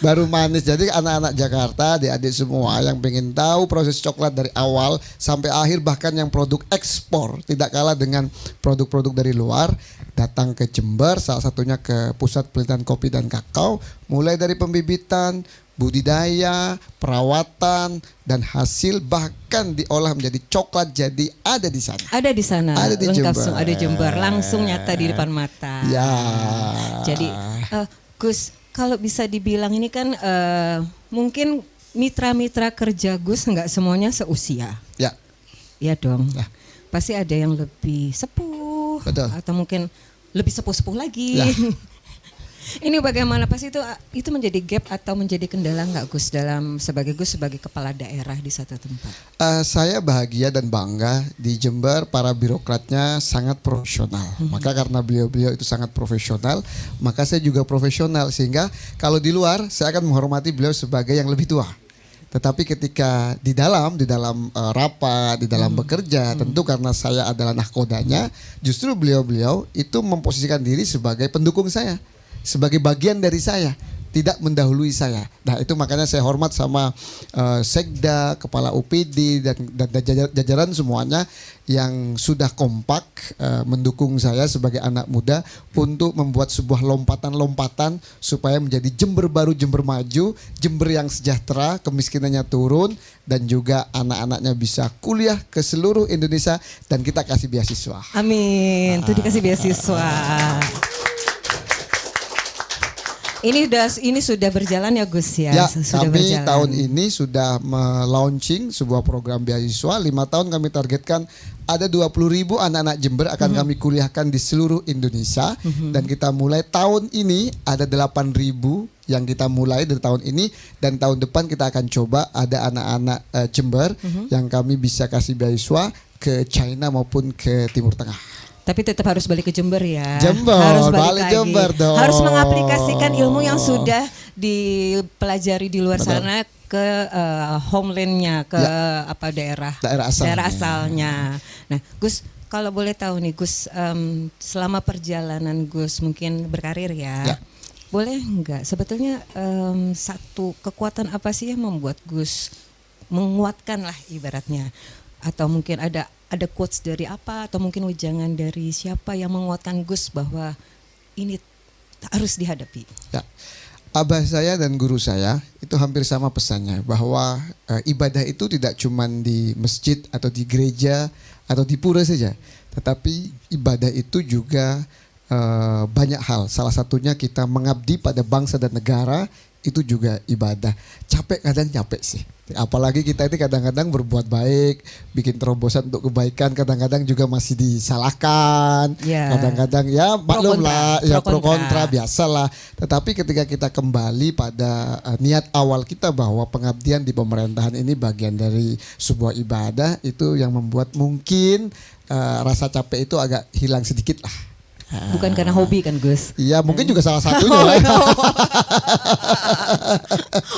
Baru manis. Jadi anak-anak Jakarta, adik-adik semua yang pengen tahu proses coklat dari awal sampai akhir, bahkan yang produk ekspor tidak kalah dengan produk-produk dari luar, datang ke Jember, salah satunya ke Pusat Penelitian Kopi dan Kakao, mulai dari pembibitan, budidaya, perawatan, dan hasil bahkan diolah menjadi coklat jadi ada di sana. Ada di sana. Ada di lengkap Jember. ada Jember, langsung nyata di depan mata. Ya. Jadi Gus, kalau bisa dibilang ini kan mungkin mitra-mitra kerja Gus nggak semuanya seusia. Ya. Iya dong. Ya. Pasti ada yang lebih sepuh. Betul. Atau mungkin lebih sepuh-sepuh lagi. Ya. Ini bagaimana pas itu menjadi gap atau menjadi kendala nggak Gus sebagai kepala daerah di satu tempat? Saya bahagia dan bangga di Jember, para birokratnya sangat profesional. Maka karena beliau-beliau itu sangat profesional, maka saya juga profesional, sehingga kalau di luar saya akan menghormati beliau sebagai yang lebih tua. Tetapi ketika di dalam rapat, di dalam bekerja, tentu karena saya adalah nahkodanya, justru beliau-beliau itu memposisikan diri sebagai pendukung saya, sebagai bagian dari saya, tidak mendahului saya. Nah, itu makanya saya hormat sama Sekda, Kepala UPD dan jajaran semuanya yang sudah kompak mendukung saya sebagai anak muda untuk membuat sebuah lompatan-lompatan supaya menjadi Jember baru, Jember maju, Jember yang sejahtera, kemiskinannya turun, dan juga anak-anaknya bisa kuliah ke seluruh Indonesia dan kita kasih beasiswa. Amin. Itu dikasih beasiswa. Ini sudah berjalan ya Gus ya? Ya, sudah kami berjalan. tahun ini sudah launching sebuah program beasiswa. 5 tahun kami targetkan ada 20.000 anak-anak Jember akan kami kuliahkan di seluruh Indonesia. Dan kita mulai tahun ini ada 8.000 yang kita mulai dari tahun ini. Dan tahun depan kita akan coba ada anak-anak Jember yang kami bisa kasih beasiswa ke China maupun ke Timur Tengah. Tapi tetap harus balik ke Jember ya. Jember, harus balik lagi. Jember dong. Harus mengaplikasikan ilmu yang sudah dipelajari di luar sana ke homelandnya, ke daerah asalnya. Nah, Gus, kalau boleh tahu nih Gus, selama perjalanan Gus mungkin berkarir ya. Boleh nggak sebetulnya satu kekuatan apa sih yang membuat Gus menguatkan lah ibaratnya, atau mungkin ada quotes dari apa atau mungkin wejangan dari siapa yang menguatkan Gus bahwa ini harus dihadapi? Ya. Abah saya dan guru saya itu hampir sama pesannya, bahwa ibadah itu tidak cuma di masjid atau di gereja atau di pura saja, tetapi ibadah itu juga banyak hal. Salah satunya kita mengabdi pada bangsa dan negara, itu juga ibadah. Capek, kadang capek sih. Apalagi kita ini kadang-kadang berbuat baik, bikin terobosan untuk kebaikan, kadang-kadang juga masih disalahkan. Ya. Kadang-kadang ya maklum lah, ya pro kontra. kontra biasalah. Tetapi ketika kita kembali pada niat awal kita bahwa pengabdian di pemerintahan ini bagian dari sebuah ibadah, itu yang membuat mungkin rasa capek itu agak hilang sedikit lah. Bukan karena hobi kan Gus? Iya mungkin juga salah satunya lah.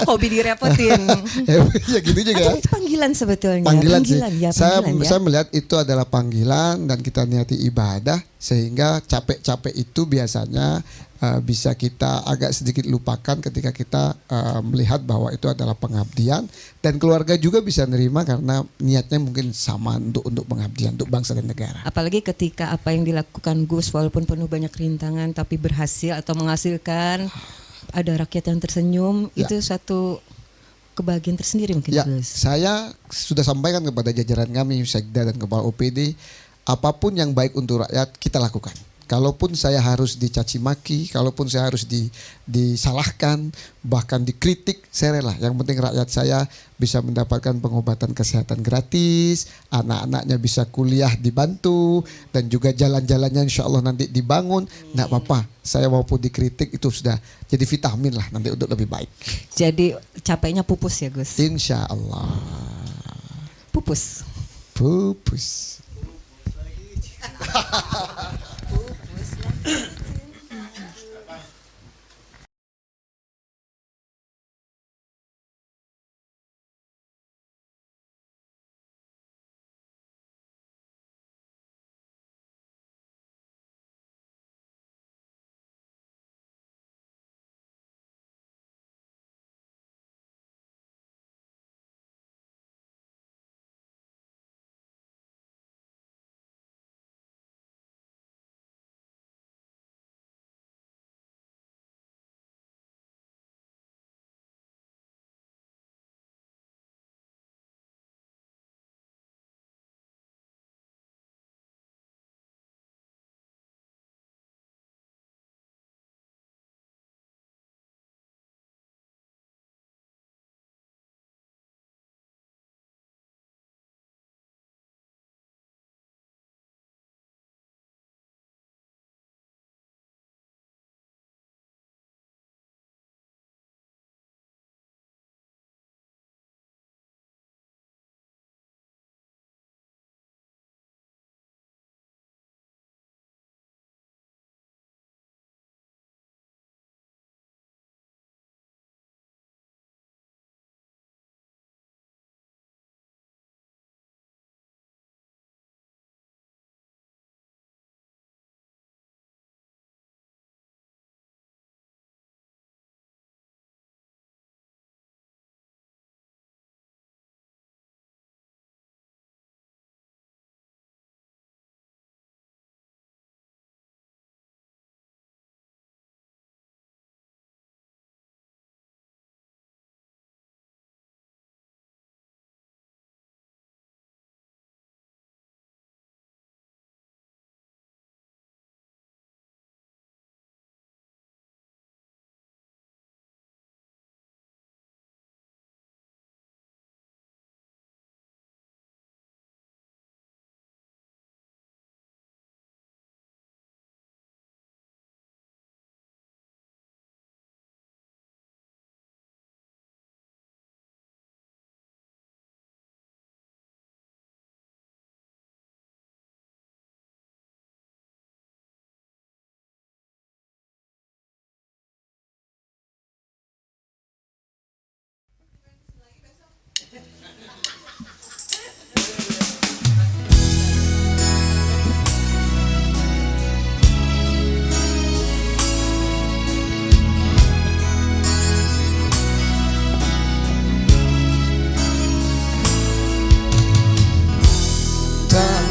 Hobi direpotin. Ya gitu juga. Atau itu panggilan sebetulnya. Panggilan sih. Ya, Saya panggilan, ya. saya melihat itu adalah panggilan dan kita niati ibadah sehingga capek-capek itu biasanya bisa kita agak sedikit lupakan ketika kita melihat bahwa itu adalah pengabdian, dan keluarga juga bisa nerima karena niatnya mungkin sama untuk pengabdian untuk bangsa dan negara. Apalagi ketika apa yang dilakukan Gus walaupun penuh banyak rintangan tapi berhasil atau menghasilkan ada rakyat yang tersenyum, Ya. itu satu kebahagiaan tersendiri mungkin Ya, Gus. saya sudah sampaikan kepada jajaran kami, Sekda dan Kepala OPD, apapun yang baik untuk rakyat kita lakukan. Kalaupun saya harus dicaci maki, kalaupun saya harus disalahkan, bahkan dikritik, saya rela. Yang penting rakyat saya bisa mendapatkan pengobatan kesehatan gratis, anak-anaknya bisa kuliah dibantu, dan juga jalan-jalannya insya Allah nanti dibangun. Nggak apa-apa, saya maupun dikritik itu sudah jadi vitamin lah nanti untuk lebih baik. Jadi capeknya pupus ya Gus. Insya Allah. Pupus. Pupus.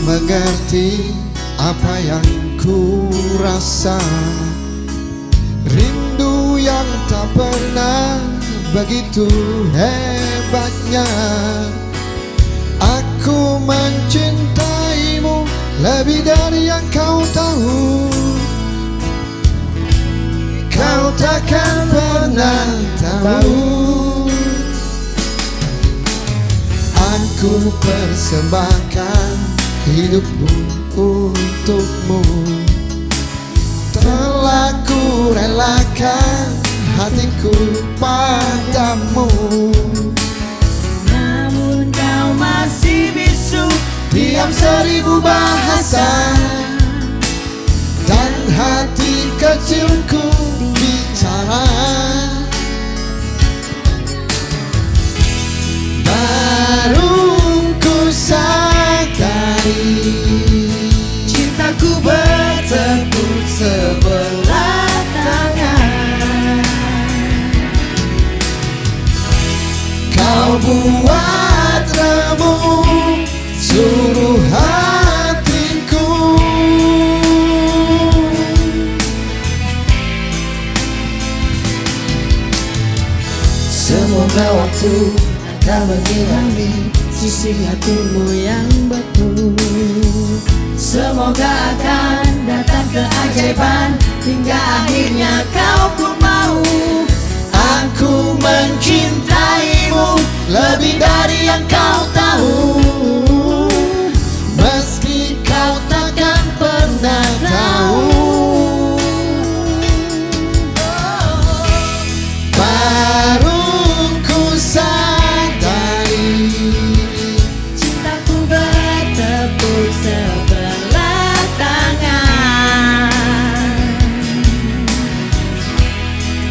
Mengerti apa yang ku rasa, rindu yang tak pernah begitu hebatnya. Aku mencintaimu lebih dari yang kau tahu. kau takkan pernah tahu. Aku persembahkan hidupku untukmu, telah ku relakan hatiku padamu. Namun kau masih bisu, Diam 1000 bahasa, dan hati kecilku bicara. Baru ku sadari cintaku bertepuk sebelah tangan. Kau buat remuk seluruh hatiku. Semoga waktu akan menyirami sisi hatimu yang beku. Semoga akan datang keajaiban hingga akhirnya kau pun mau. Aku mencintaimu lebih dari yang kau tahu, meski kau takkan pernah tahu. Baru ku sadari Cintaku bertepuk sebelah tangan.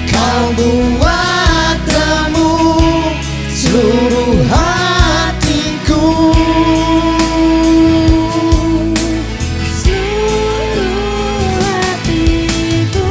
kau buat remuk seluruh hatiku. Seluruh hatiku.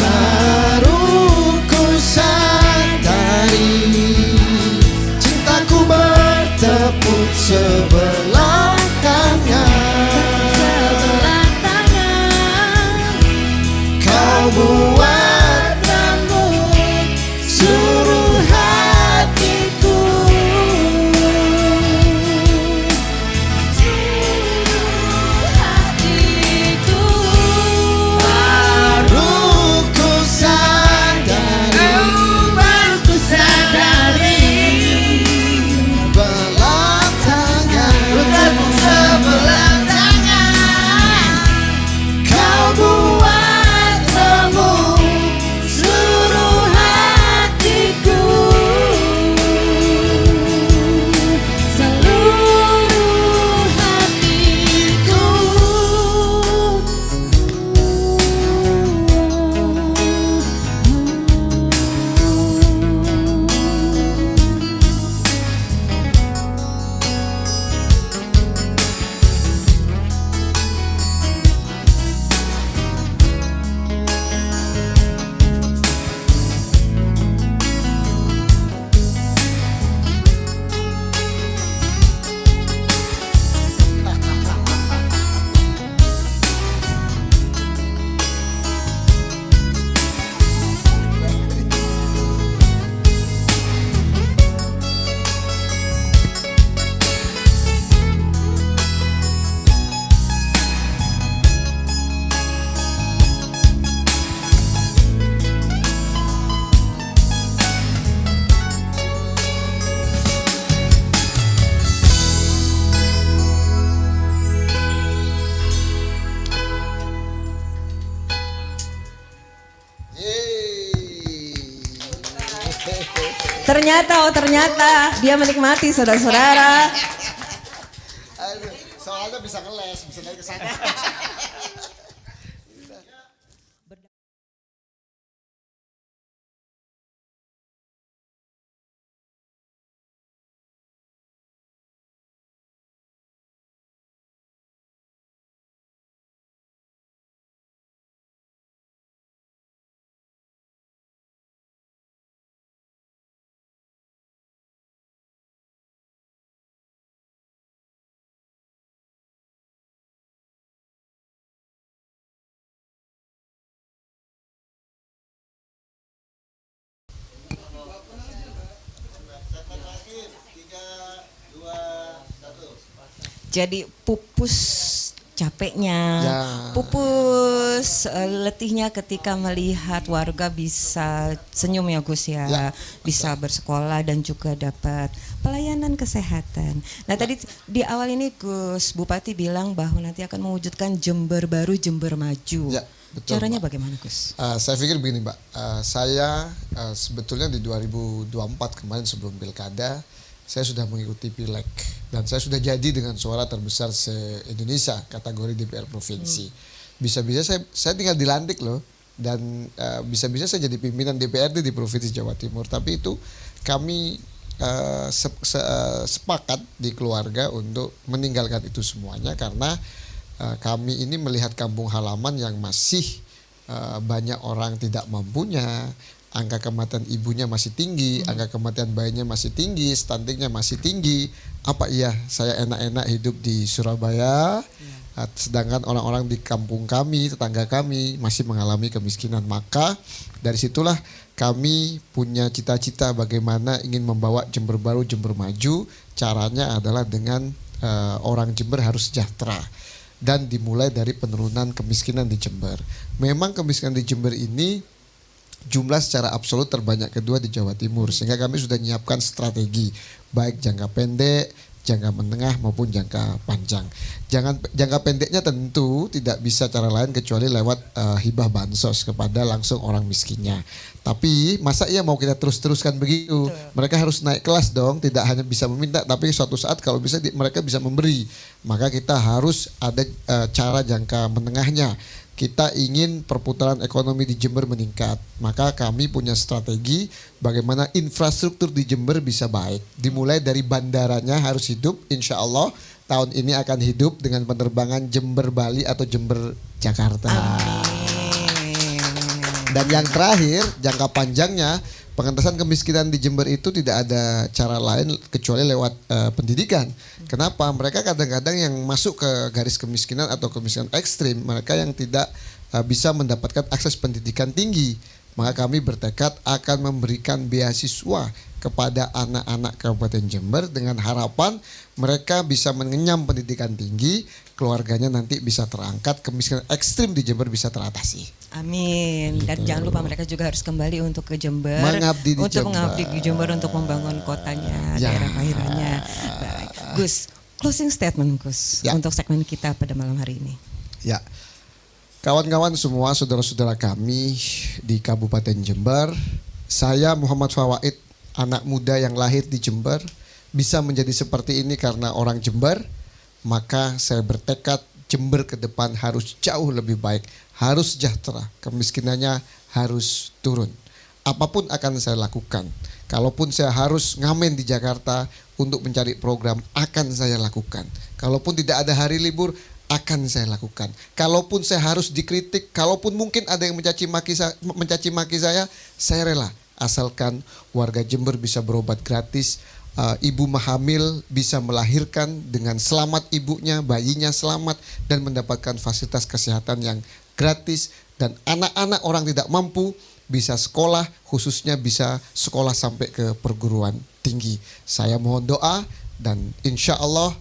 Baru ku sadari cintaku bertepuk sebelah tangan. Sebelah tangan. Kau buat Remuk seluruh hatiku. seluruh hatiku. Baru ku sadari Baru ku sadari belah tangan. bertepuk sebelah tangan. Kau buat Remuk seluruh hatiku. Seluruh hatiku. Ternyata dia menikmati saudara-saudara. Aduh, soalnya bisa ngeles, bisa naik ke sana. Jadi pupus capeknya, Ya. pupus letihnya ketika melihat warga bisa senyum ya Gus ya, Ya, bisa bersekolah dan juga dapat pelayanan kesehatan. Nah tadi di awal ini Gus Bupati bilang bahwa nanti akan mewujudkan Jember baru, Jember maju. Ya, betul, Caranya Mbak. bagaimana Gus? Saya pikir begini Mbak, saya sebetulnya di 2024 kemarin sebelum pilkada, saya sudah mengikuti pileg dan saya sudah jadi dengan suara terbesar se-Indonesia kategori DPR provinsi. Bisa-bisa saya tinggal dilantik loh dan bisa-bisa saya jadi pimpinan DPRD di provinsi Jawa Timur. Tapi itu kami sepakat di keluarga untuk meninggalkan itu semuanya karena kami ini melihat kampung halaman yang masih banyak orang tidak mampunya, angka kematian ibunya masih tinggi, angka kematian bayinya masih tinggi, stuntingnya masih tinggi. Apa iya saya enak-enak hidup di Surabaya, sedangkan orang-orang di kampung kami, tetangga kami masih mengalami kemiskinan. Maka dari situlah kami punya cita-cita bagaimana ingin membawa Jember baru, Jember maju. Caranya adalah dengan orang Jember harus sejahtera. Dan dimulai dari penurunan kemiskinan di Jember. Memang kemiskinan di Jember ini jumlah secara absolut terbanyak kedua di Jawa Timur, sehingga kami sudah menyiapkan strategi baik jangka pendek, jangka menengah maupun jangka panjang. Jangka pendeknya tentu tidak bisa cara lain kecuali lewat hibah bansos kepada langsung orang miskinnya. Tapi masa iya mau kita terus-teruskan begitu? Mereka harus naik kelas dong, tidak hanya bisa meminta, tapi suatu saat kalau bisa mereka bisa memberi. Maka kita harus ada cara jangka menengahnya. Kita ingin perputaran ekonomi di Jember meningkat, maka kami punya strategi bagaimana infrastruktur di Jember bisa baik. Dimulai dari bandaranya harus hidup, insya Allah tahun ini akan hidup dengan penerbangan Jember Bali atau Jember Jakarta. Dan yang terakhir, jangka panjangnya pengentasan kemiskinan di Jember itu tidak ada cara lain kecuali lewat pendidikan. Kenapa? Mereka kadang-kadang yang masuk ke garis kemiskinan atau kemiskinan ekstrim, mereka yang tidak bisa mendapatkan akses pendidikan tinggi. Maka kami bertekad akan memberikan beasiswa kepada anak-anak Kabupaten Jember dengan harapan mereka bisa mengenyam pendidikan tinggi, keluarganya nanti bisa terangkat, kemiskinan ekstrim di Jember bisa teratasi. Amin. Dan jangan lupa mereka juga harus kembali untuk ke Jember, Mengabdi di untuk Jember. mengabdi di Jember untuk membangun kotanya, daerah kelahirannya. Baik. Gus, closing statement Gus untuk segmen kita pada malam hari ini. Ya, kawan-kawan semua, saudara-saudara kami di Kabupaten Jember, saya Muhammad Fawaid, anak muda yang lahir di Jember, bisa menjadi seperti ini karena orang Jember. Maka saya bertekad Jember ke depan harus jauh lebih baik, harus sejahtera, kemiskinannya harus turun. Apapun akan saya lakukan. Kalaupun saya harus ngamen di Jakarta untuk mencari program, akan saya lakukan. Kalaupun tidak ada hari libur, akan saya lakukan. Kalaupun saya harus dikritik, kalaupun mungkin ada yang mencaci maki saya rela. Asalkan warga Jember bisa berobat gratis, ibu hamil bisa melahirkan dengan selamat ibunya, bayinya selamat, dan mendapatkan fasilitas kesehatan yang gratis. Dan anak-anak orang tidak mampu bisa sekolah, khususnya bisa sekolah sampai ke perguruan tinggi. Saya mohon doa dan insya Allah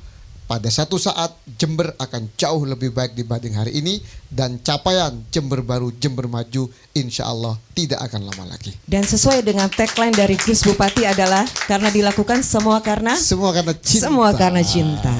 pada satu saat Jember akan jauh lebih baik dibanding hari ini, dan capaian Jember baru, Jember maju insya Allah tidak akan lama lagi. Dan sesuai dengan tagline dari Gus Bupati adalah karena dilakukan semua karena cinta. Semua karena cinta.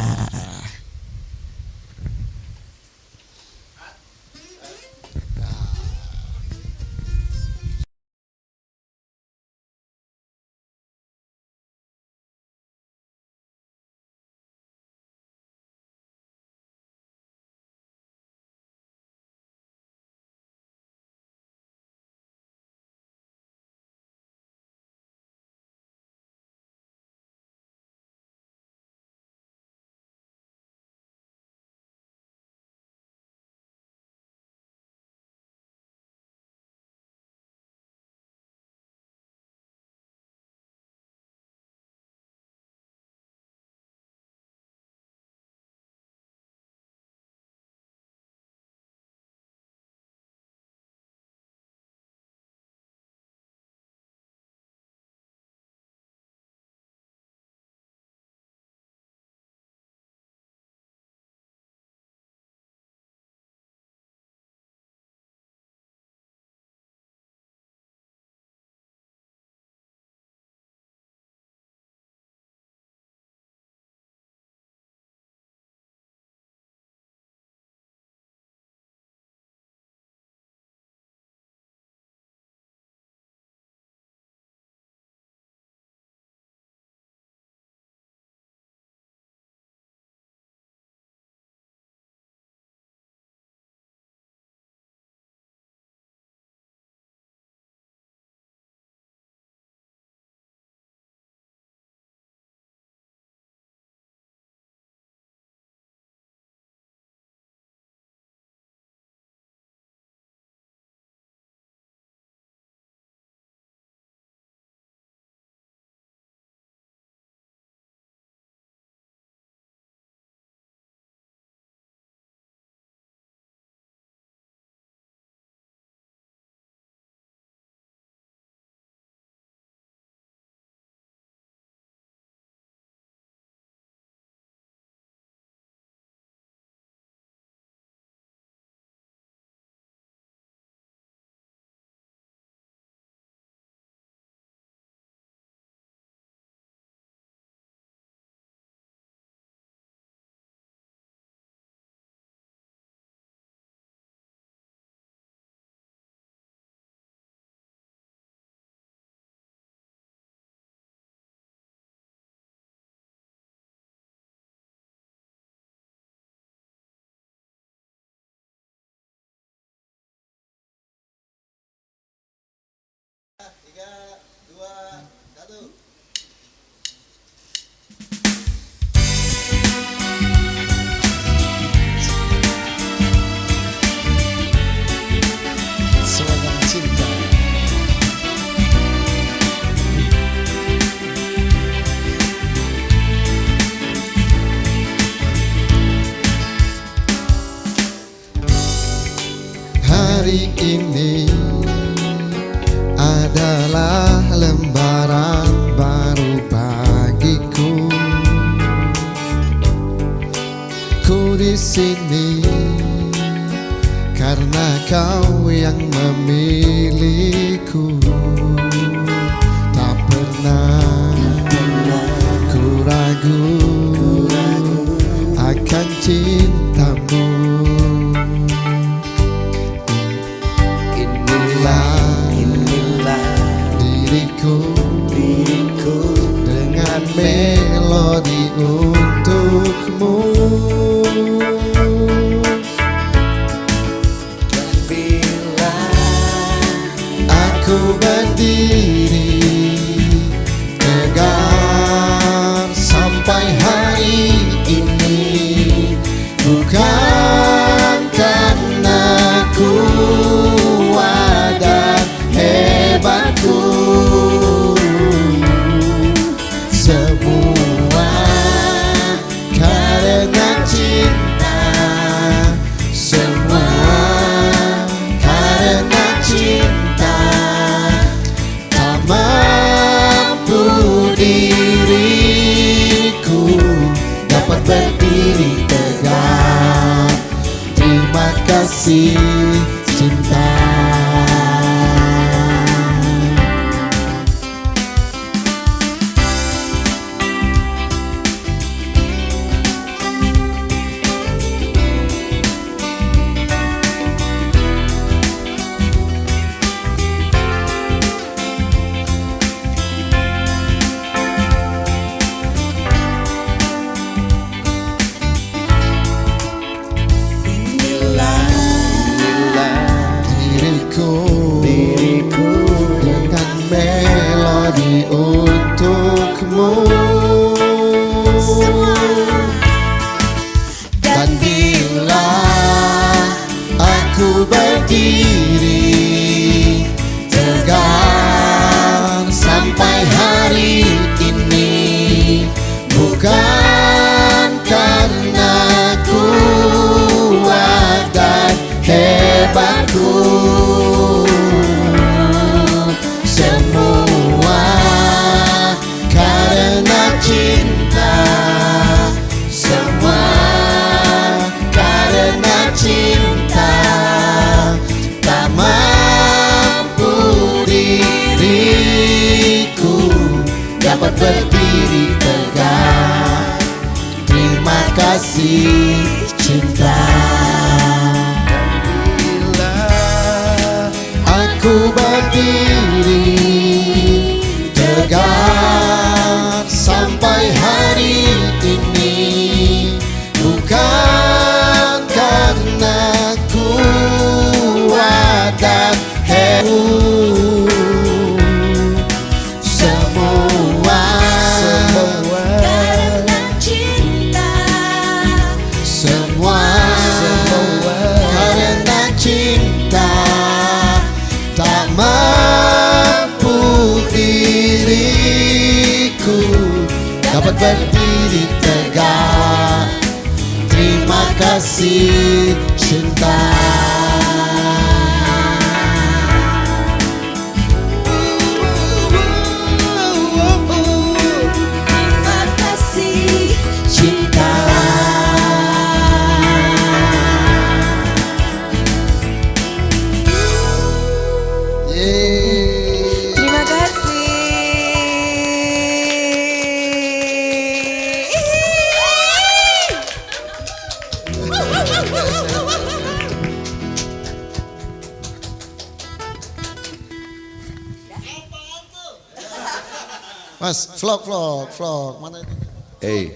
Semoga cinta. Hari ini adalah lembaran baru bagiku. Ku di sini karena kau yang memilihku. Tak pernah ku ragu akan cintamu. Inilah diriku dengan melodi untukmu. Dan bila aku berdiri tegak sampai hari ini, bukan karena kuat dan hebatku, semua karena cinta, semua karena cinta. Tak mampu diriku dapat berdiri tegak. Terima kasih cinta. Diriku dengan melodi untukmu. Dan bila aku berdiri tegak sampai hari ini, bukan karena kuat dan hebatku, semua karena cinta, semua karena cinta. Tak mampu diriku dapat berdiri tegak. Terima kasih cinta. Aku berdiri tegak sampai hari ini, bukan karena kuat dan hebat, semua Karena cinta, semua karena cinta. Tak mampu diriku dapat berdiri tegak. Terima kasih cinta. terima kasih cinta. Terima Mas, vlog mana ini? Hey,